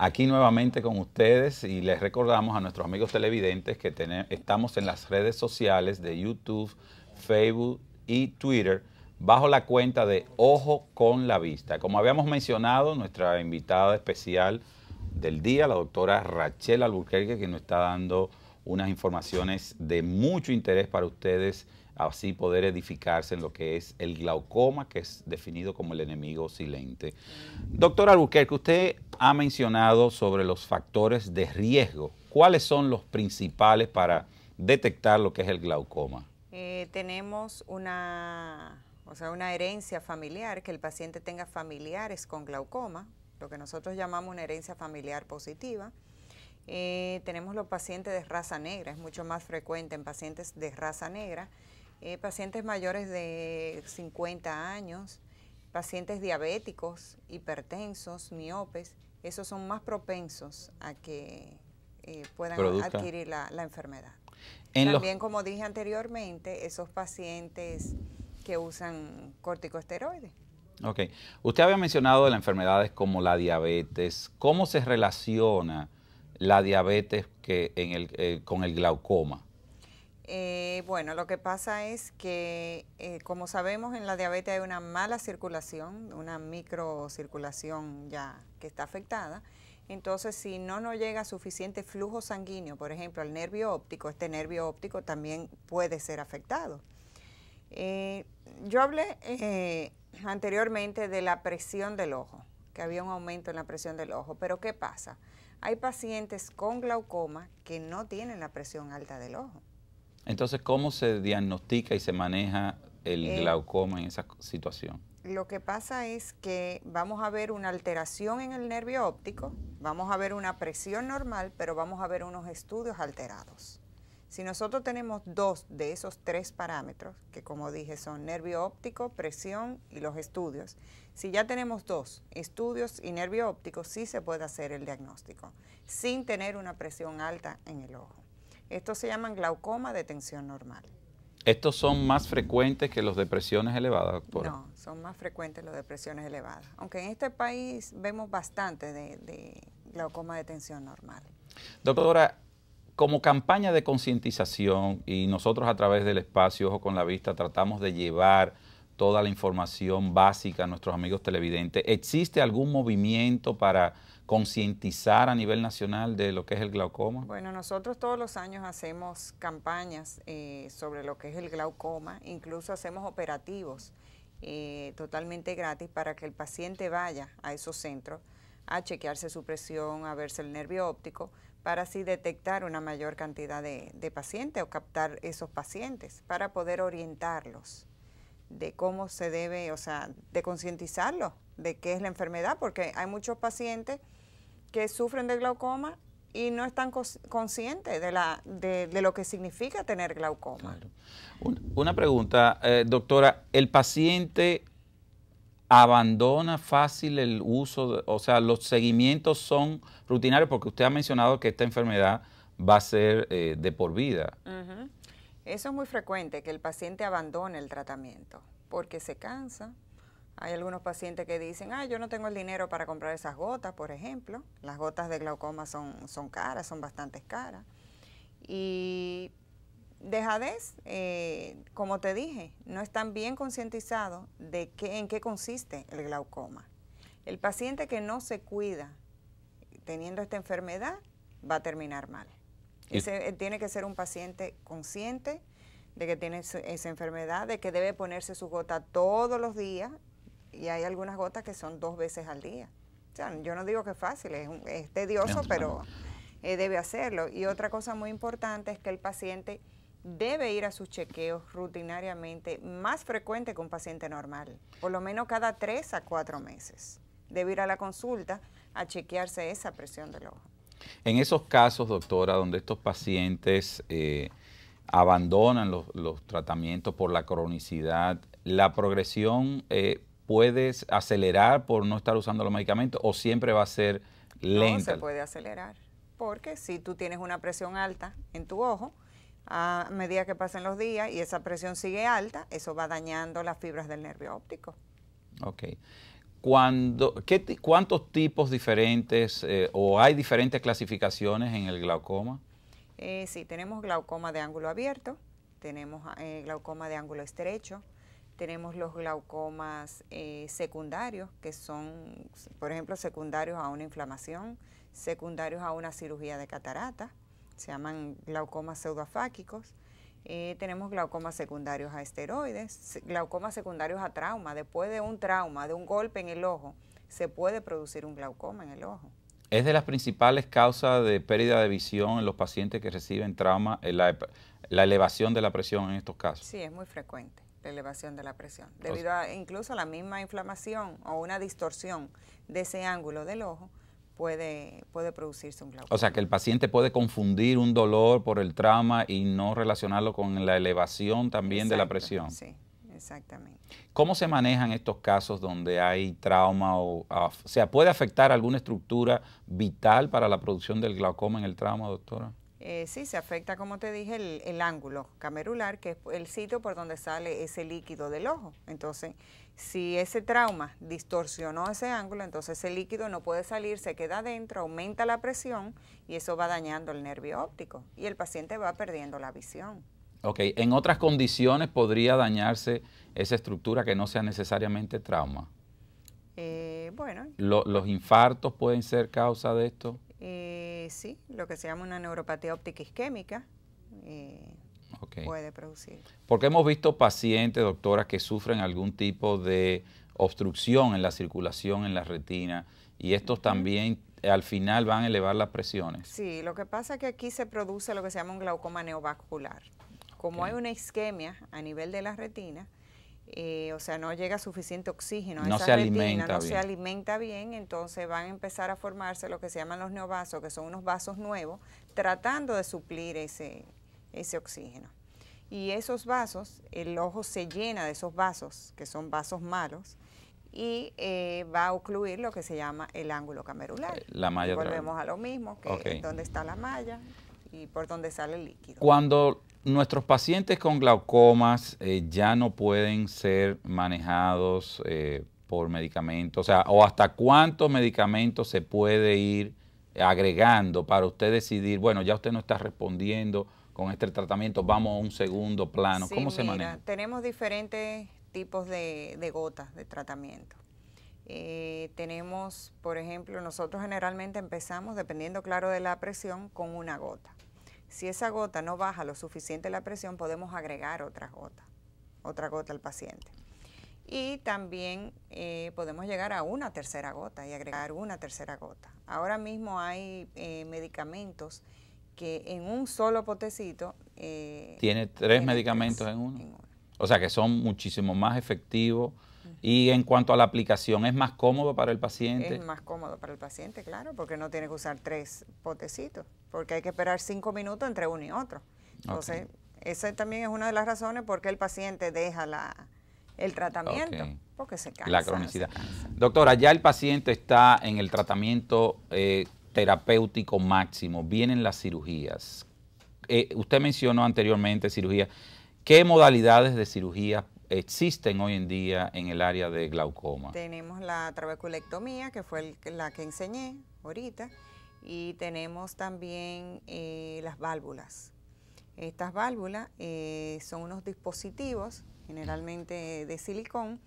aquí nuevamente con ustedes y les recordamos a nuestros amigos televidentes que estamos en las redes sociales de YouTube, Facebook y Twitter bajo la cuenta de Ojo con la Vista. Como habíamos mencionado, nuestra invitada especial del día, la doctora Rachel Alburquerque, que nos está dando unas informaciones de mucho interés para ustedes, así poder edificarse en lo que es el glaucoma, que es definido como el enemigo silente. Doctora Alburquerque, usted ha mencionado sobre los factores de riesgo. ¿Cuáles son los principales para detectar lo que es el glaucoma? Tenemos una herencia familiar, que el paciente tenga familiares con glaucoma, lo que nosotros llamamos una herencia familiar positiva. Tenemos los pacientes de raza negra, es mucho más frecuente en pacientes de raza negra, pacientes mayores de 50 años, pacientes diabéticos, hipertensos, miopes, esos son más propensos a que puedan adquirir la enfermedad. También, como dije anteriormente, esos pacientes que usan corticosteroides. Ok. Usted había mencionado de las enfermedades como la diabetes. ¿Cómo se relaciona la diabetes con el glaucoma? Bueno, lo que pasa es que, como sabemos, en la diabetes hay una mala circulación, una microcirculación ya que está afectada. Entonces, si no nos llega suficiente flujo sanguíneo, por ejemplo, al nervio óptico, este nervio óptico también puede ser afectado. Yo hablé anteriormente de la presión del ojo, que había un aumento en la presión del ojo, pero ¿qué pasa? Hay pacientes con glaucoma que no tienen la presión alta del ojo. Entonces, ¿cómo se diagnostica y se maneja el glaucoma en esa situación? Lo que pasa es que vamos a ver una alteración en el nervio óptico, vamos a ver una presión normal, pero vamos a ver unos estudios alterados. Si nosotros tenemos 2 de esos 3 parámetros, que como dije son nervio óptico, presión y los estudios, si ya tenemos 2 estudios y nervio óptico, sí se puede hacer el diagnóstico, sin tener una presión alta en el ojo. Estos se llaman glaucoma de tensión normal. ¿Estos son más frecuentes que los de presiones elevadas, doctora? No, son más frecuentes los de presiones elevadas. Aunque en este país vemos bastante de glaucoma de tensión normal. Doctora, como campaña de concientización, y nosotros a través del espacio Ojo con la Vista tratamos de llevar toda la información básica a nuestros amigos televidentes, ¿existe algún movimiento para concientizar a nivel nacional de lo que es el glaucoma? Bueno, nosotros todos los años hacemos campañas sobre lo que es el glaucoma, incluso hacemos operativos totalmente gratis para que el paciente vaya a esos centros a chequearse su presión, a verse el nervio óptico, para así detectar una mayor cantidad de pacientes o captar esos pacientes para poder orientarlos de cómo se debe, o sea, de concientizarlos de qué es la enfermedad, porque hay muchos pacientes que sufren de glaucoma y no están conscientes de lo que significa tener glaucoma. Claro. Una pregunta, doctora, ¿el paciente abandona fácil el uso, o sea, los seguimientos son rutinarios? Porque usted ha mencionado que esta enfermedad va a ser de por vida. Eso es muy frecuente, que el paciente abandone el tratamiento porque se cansa. Hay algunos pacientes que dicen, yo no tengo el dinero para comprar esas gotas, por ejemplo. Las gotas de glaucoma son caras, son bastante caras. Y dejadez, como te dije, no están bien concientizados de en qué consiste el glaucoma. El paciente que no se cuida teniendo esta enfermedad va a terminar mal. Tiene que ser un paciente consciente de que tiene esa enfermedad, de que debe ponerse su gota todos los días, y hay algunas gotas que son 2 veces al día. O sea, yo no digo que es fácil, es tedioso, pero debe hacerlo. Y otra cosa muy importante es que el paciente debe ir a sus chequeos rutinariamente, más frecuente que un paciente normal, por lo menos cada 3 a 4 meses. Debe ir a la consulta a chequearse esa presión del ojo. En esos casos, doctora, donde estos pacientes abandonan los tratamientos por la cronicidad, ¿la progresión puede acelerar por no estar usando los medicamentos o siempre va a ser lenta? No, se puede acelerar, porque si tú tienes una presión alta en tu ojo, a medida que pasen los días y esa presión sigue alta, eso va dañando las fibras del nervio óptico. Ok. ¿Cuántos tipos diferentes o hay diferentes clasificaciones en el glaucoma? Sí, tenemos glaucoma de ángulo abierto, tenemos glaucoma de ángulo estrecho, tenemos los glaucomas secundarios, que son, por ejemplo, secundarios a una inflamación, secundarios a una cirugía de catarata, se llaman glaucomas pseudoafáquicos. Tenemos glaucomas secundarios a esteroides, glaucomas secundarios a trauma. Después de un trauma, de un golpe en el ojo, se puede producir un glaucoma en el ojo. ¿Es de las principales causas de pérdida de visión en los pacientes que reciben trauma, la elevación de la presión en estos casos? Sí, es muy frecuente la elevación de la presión, debido a incluso a la misma inflamación o una distorsión de ese ángulo del ojo, puede producirse un glaucoma. O sea, que el paciente puede confundir un dolor por el trauma y no relacionarlo con la elevación también de la presión. Sí, exactamente. ¿Cómo se manejan estos casos donde hay trauma o sea, puede afectar alguna estructura vital para la producción del glaucoma en el trauma, doctora? Sí, se afecta, como te dije, el ángulo camerular, que es el sitio por donde sale ese líquido del ojo. Entonces, si ese trauma distorsionó ese ángulo, entonces ese líquido no puede salir, se queda adentro, aumenta la presión y eso va dañando el nervio óptico y el paciente va perdiendo la visión. Ok, ¿en otras condiciones podría dañarse esa estructura que no sea necesariamente trauma? Bueno. ¿Los infartos pueden ser causa de esto? Sí, lo que se llama una neuropatía óptica isquémica puede producir. Porque hemos visto pacientes, doctora, que sufren algún tipo de obstrucción en la circulación en la retina y estos también al final van a elevar las presiones. Sí, lo que pasa es que aquí se produce lo que se llama un glaucoma neovascular. Como hay una isquemia a nivel de la retina, o sea, no llega suficiente oxígeno a esa retina, no se alimenta bien, entonces van a empezar a formarse lo que se llaman los neovasos, que son unos vasos nuevos, tratando de suplir ese oxígeno. Y esos vasos, el ojo se llena de esos vasos, que son vasos malos, y va a ocluir lo que se llama el ángulo camerular. La malla. Volvemos a lo mismo, que es donde está la malla y por donde sale el líquido. Cuando nuestros pacientes con glaucomas ya no pueden ser manejados por medicamentos, o sea, o hasta cuántos medicamentos se puede ir agregando para usted decidir, bueno, ya usted no está respondiendo con este tratamiento, vamos a un segundo plano. Sí, ¿cómo se maneja? Tenemos diferentes tipos de gotas de tratamiento. Tenemos, por ejemplo, nosotros generalmente empezamos, dependiendo claro de la presión, con una gota. Si esa gota no baja lo suficiente la presión, podemos agregar otra gota al paciente. Y también podemos llegar a una tercera gota y agregar una tercera gota. Ahora mismo hay medicamentos que en un solo potecito... ¿Tiene tres medicamentos en uno? O sea que son muchísimo más efectivos. Y en cuanto a la aplicación, ¿es más cómodo para el paciente? Es más cómodo para el paciente, claro, porque no tiene que usar 3 potecitos, porque hay que esperar 5 minutos entre uno y otro. Entonces, esa también es una de las razones por qué el paciente deja el tratamiento, porque se cansa. La cronicidad. Doctora, ya el paciente está en el tratamiento terapéutico máximo, vienen las cirugías. Usted mencionó anteriormente cirugía. ¿Qué modalidades de cirugía existen hoy en día en el área de glaucoma? Tenemos la trabeculectomía, que fue la que enseñé ahorita, y tenemos también las válvulas. Estas válvulas son unos dispositivos, generalmente de silicón,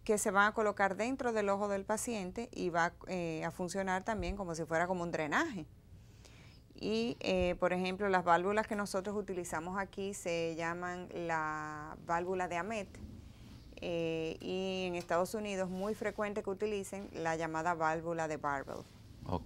que se van a colocar dentro del ojo del paciente y va a funcionar también como si fuera como un drenaje. Y, por ejemplo, las válvulas que nosotros utilizamos aquí se llaman la válvula de Ahmed y en Estados Unidos es muy frecuente que utilicen la llamada válvula de Barbel.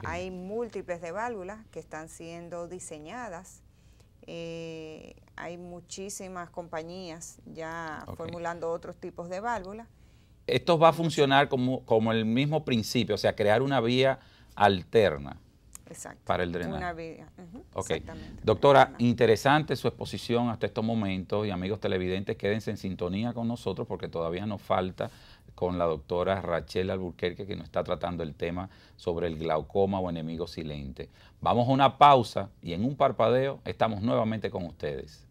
Hay múltiples de válvulas que están siendo diseñadas. Hay muchísimas compañías ya formulando otros tipos de válvulas. Esto va a funcionar como el mismo principio, o sea, crear una vía alterna. Exacto. Para el drenaje. Una vía. Exactamente. Doctora, interesante su exposición hasta estos momentos y amigos televidentes, quédense en sintonía con nosotros porque todavía nos falta con la doctora Rachel Alburquerque que nos está tratando el tema sobre el glaucoma o enemigo silente. Vamos a una pausa y en un parpadeo estamos nuevamente con ustedes.